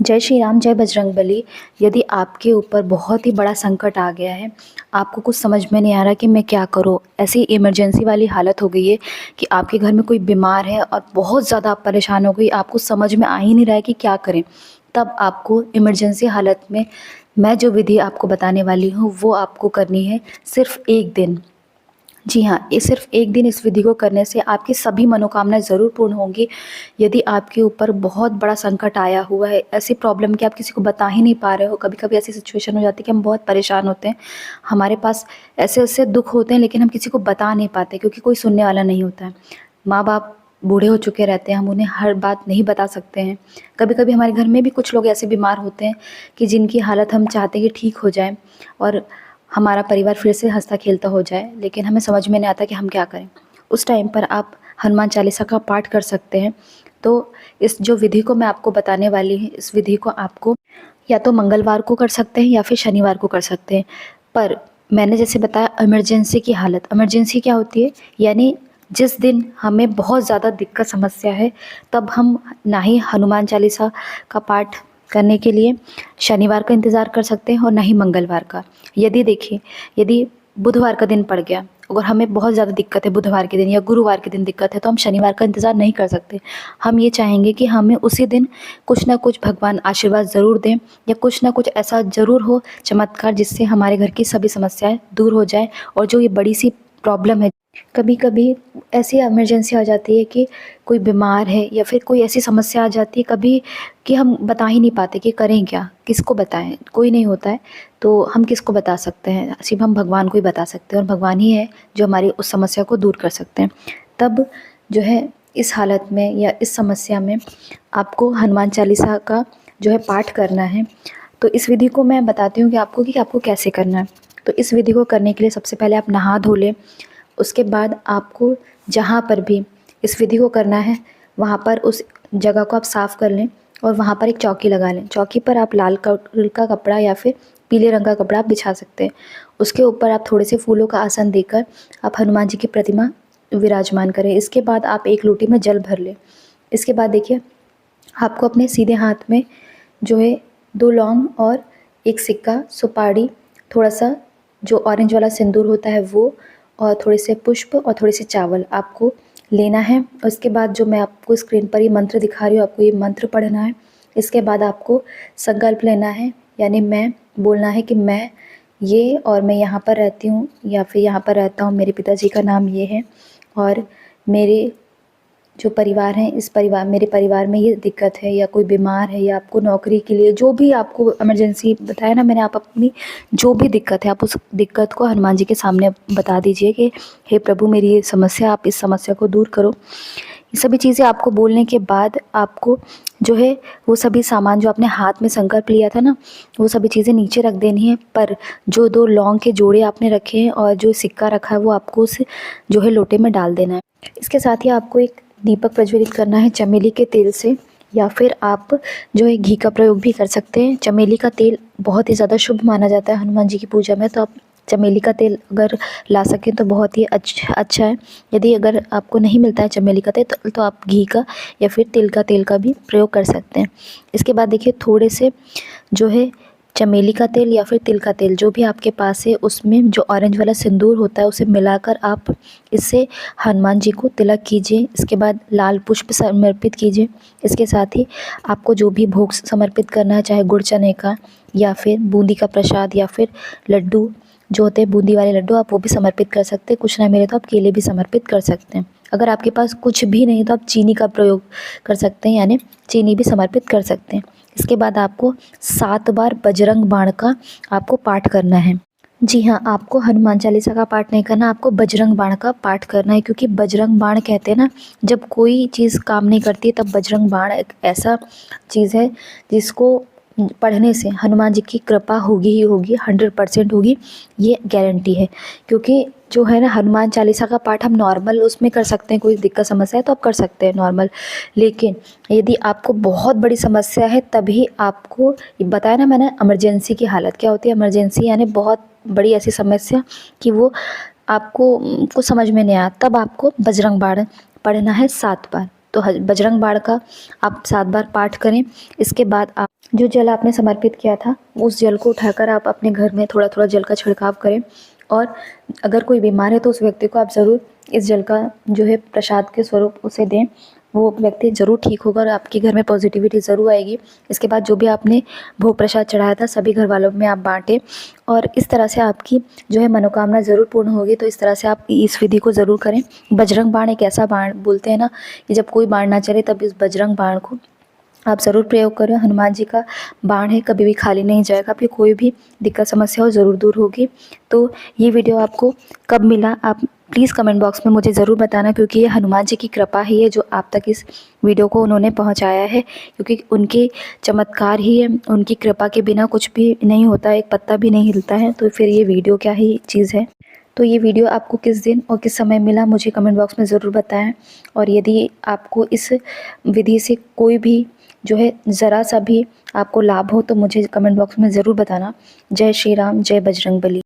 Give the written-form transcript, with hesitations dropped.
जय श्री राम, जय बजरंगबली। यदि आपके ऊपर बहुत ही बड़ा संकट आ गया है, आपको कुछ समझ में नहीं आ रहा कि मैं क्या करूं, ऐसी इमरजेंसी वाली हालत हो गई है कि आपके घर में कोई बीमार है और बहुत ज़्यादा आप परेशान हो गई, आपको समझ में आ ही नहीं रहा है कि क्या करें, तब आपको इमरजेंसी हालत में मैं जो विधि आपको बताने वाली हूँ वो आपको करनी है सिर्फ एक दिन। जी हाँ, ये सिर्फ़ एक दिन इस विधि को करने से आपकी सभी मनोकामनाएँ ज़रूर पूर्ण होंगी। यदि आपके ऊपर बहुत बड़ा संकट आया हुआ है, ऐसी प्रॉब्लम कि आप किसी को बता ही नहीं पा रहे हो, कभी-कभी ऐसी सिचुएशन हो जाती है कि हम बहुत परेशान होते हैं। हमारे पास ऐसे-ऐसे दुःख होते हैं लेकिन हम किसी को बता नहीं पाते क्योंकि कोई सुनने वाला नहीं होता है। माँ-बाप बूढ़े हो चुके रहते हैं, हम उन्हें हर बात नहीं बता सकते हैं। कभी-कभी हमारे घर में भी कुछ लोग ऐसे बीमार होते हैं कि जिनकी हालत हम चाहते हैं कि ठीक हो जाए और हमारा परिवार फिर से हँसता खेलता हो जाए, लेकिन हमें समझ में नहीं आता कि हम क्या करें। उस टाइम पर आप हनुमान चालीसा का पाठ कर सकते हैं। तो इस जो विधि को मैं आपको बताने वाली हूँ, इस विधि को आपको या तो मंगलवार को कर सकते हैं या फिर शनिवार को कर सकते हैं। पर मैंने जैसे बताया इमरजेंसी की हालत, इमरजेंसी क्या होती है? यानी जिस दिन हमें बहुत ज़्यादा दिक्कत समस्या है, तब हम ना ही हनुमान चालीसा का पाठ करने के लिए शनिवार का इंतज़ार कर सकते हैं और ना ही मंगलवार का। यदि देखिए, यदि बुधवार का दिन पड़ गया, अगर हमें बहुत ज़्यादा दिक्कत है बुधवार के दिन या गुरुवार के दिन दिक्कत है, तो हम शनिवार का इंतज़ार नहीं कर सकते। हम ये चाहेंगे कि हमें उसी दिन कुछ ना कुछ भगवान आशीर्वाद ज़रूर दें या कुछ ना कुछ ऐसा ज़रूर हो चमत्कार जिससे हमारे घर की सभी समस्याएँ दूर हो जाएँ और जो ये बड़ी-सी प्रॉब्लम है, कभी-कभी ऐसी इमरजेंसी आ जाती है कि कोई बीमार है या फिर कोई ऐसी समस्या आ जाती है कभी कि हम बता ही नहीं पाते कि करें क्या, किसको बताएँ? कोई नहीं होता है, तो हम किसको बता सकते हैं? सिर्फ़ हम भगवान को ही बता सकते हैं और भगवान ही है जो हमारी उस समस्या को दूर कर सकते हैं। तब जो है इस हालत में या इस समस्या में आपको हनुमान चालीसा का जो है पाठ करना है। तो इस विधि को मैं बताती हूँ कि आपको कैसे करना है। तो इस विधि को करने के लिए सबसे पहले आप नहा धो लें। उसके बाद आपको जहाँ पर भी इस विधि को करना है, वहाँ पर उस जगह को आप साफ़ कर लें और वहाँ पर एक चौकी लगा लें। चौकी पर आप लाल कलर का कपड़ा या फिर पीले रंग का कपड़ा आप बिछा सकते हैं। उसके ऊपर आप थोड़े से फूलों का आसन देकर आप हनुमान जी की प्रतिमा विराजमान करें। इसके बाद आप एक लोटी में जल भर लें। इसके बाद देखिए, आपको अपने सीधे हाथ में जो है 2 लौंग और 1 सिक्का, सुपारी, थोड़ा-सा जो ऑरेंज वाला सिंदूर होता है वो और थोड़े से पुष्प और थोड़े से चावल आपको लेना है। और इसके बाद जो मैं आपको स्क्रीन पर ये मंत्र दिखा रही हूँ, आपको ये मंत्र पढ़ना है। इसके बाद आपको संकल्प लेना है, यानी मैं बोलना है कि मैं ये और मैं यहाँ पर रहती हूँ या फिर यहाँ पर रहता हूँ, मेरे पिताजी का नाम ये है और मेरे जो परिवार हैं, इस परिवार मेरे परिवार में ये दिक्कत है या कोई बीमार है या आपको नौकरी के लिए जो भी आपको इमरजेंसी बताया ना मैंने, आप अपनी जो भी दिक्कत है आप उस दिक्कत को हनुमान जी के सामने बता दीजिए कि हे प्रभु, मेरी ये समस्या, आप इस समस्या को दूर करो। ये सभी चीज़ें आपको बोलने के बाद आपको जो है वो सभी सामान जो आपने हाथ में संकल्प लिया था ना, वो सभी चीज़ें नीचे रख देनी है। पर जो 2 लौंग के जोड़े आपने रखे हैं और जो सिक्का रखा है वो आपको उस जो है लोटे में डाल देना है। इसके साथ ही आपको एक दीपक प्रज्वलित करना है चमेली के तेल से, या फिर आप जो है घी का प्रयोग भी कर सकते हैं। चमेली का तेल बहुत ही ज़्यादा शुभ माना जाता है हनुमान जी की पूजा में, तो आप चमेली का तेल अगर ला सकें तो बहुत ही अच्छा है। यदि अगर आपको नहीं मिलता है चमेली का तेल तो आप घी का या फिर तिल का तेल का भी प्रयोग कर सकते हैं। इसके बाद देखिए, थोड़े से जो है चमेली का तेल या फिर तिल का तेल जो भी आपके पास है, उसमें जो ऑरेंज वाला सिंदूर होता है उसे मिलाकर आप इससे हनुमान जी को तिलक कीजिए। इसके बाद लाल पुष्प समर्पित कीजिए। इसके साथ ही आपको जो भी भोग समर्पित करना है, चाहे गुड़ चने का या फिर बूंदी का प्रसाद या फिर लड्डू जो होते हैं बूंदी वाले लड्डू, आप वो भी समर्पित कर सकते हैं। कुछ ना मिले तो आप केले भी समर्पित कर सकते हैं। अगर आपके पास कुछ भी नहीं तो आप चीनी का प्रयोग कर सकते हैं, यानी चीनी भी समर्पित कर सकते हैं। इसके बाद आपको 7 बार बजरंग बाण का आपको पाठ करना है। जी हाँ, आपको हनुमान चालीसा का पाठ नहीं करना, आपको बजरंग बाण का पाठ करना है, क्योंकि बजरंग बाण कहते हैं ना, जब कोई चीज़ काम नहीं करती तब बजरंग बाण एक ऐसा चीज़ है जिसको पढ़ने से हनुमान जी की कृपा होगी ही होगी, 100% होगी, ये गारंटी है। क्योंकि जो है ना, हनुमान चालीसा का पाठ हम नॉर्मल उसमें कर सकते हैं, कोई दिक्कत समस्या है तो आप कर सकते हैं नॉर्मल, लेकिन यदि आपको बहुत बड़ी समस्या है तभी आपको, बताया ना मैंने, इमरजेंसी की हालत क्या होती है, इमरजेंसी यानी बहुत बड़ी ऐसी समस्या कि वो आपको कुछ समझ में नहीं आया, तब आपको बजरंग बाण पढ़ना है 7 बार। तो बजरंग बाण का आप 7 बार पाठ करें। इसके बाद आप जो जल आपने समर्पित किया था उस जल को उठाकर आप अपने घर में थोड़ा थोड़ा जल का छिड़काव करें। और अगर कोई बीमार है तो उस व्यक्ति को आप ज़रूर इस जल का जो है प्रसाद के स्वरूप उसे दें। वो व्यक्ति ज़रूर ठीक होगा और आपके घर में पॉजिटिविटी ज़रूर आएगी। इसके बाद जो भी आपने भोग प्रसाद चढ़ाया था सभी घर वालों में आप बाँटें और इस तरह से आपकी जो है मनोकामना ज़रूर पूर्ण होगी। तो इस तरह से आप इस विधि को ज़रूर करें। बजरंग बाण एक ऐसा बाण बोलते हैं ना कि जब कोई बाण ना चले तब इस बजरंग बाण को आप ज़रूर प्रयोग करें। हनुमान जी का बाण है, कभी भी खाली नहीं जाएगा। आपकी कोई भी दिक्कत समस्या हो ज़रूर दूर होगी। तो ये वीडियो आपको कब मिला आप प्लीज़ कमेंट बॉक्स में मुझे ज़रूर बताना, क्योंकि ये हनुमान जी की कृपा ही है जो आप तक इस वीडियो को उन्होंने पहुंचाया है। क्योंकि उनके चमत्कार ही है, उनकी कृपा के बिना कुछ भी नहीं होता, एक पत्ता भी नहीं हिलता है। तो फिर ये वीडियो क्या ही चीज़ है। तो ये वीडियो आपको किस दिन और किस समय मिला मुझे कमेंट बॉक्स में ज़रूर बताएं। और यदि आपको इस विधि से कोई भी जो है ज़रा सा भी आपको लाभ हो तो मुझे कमेंट बॉक्स में ज़रूर बताना। जय श्री राम, जय बजरंगबली।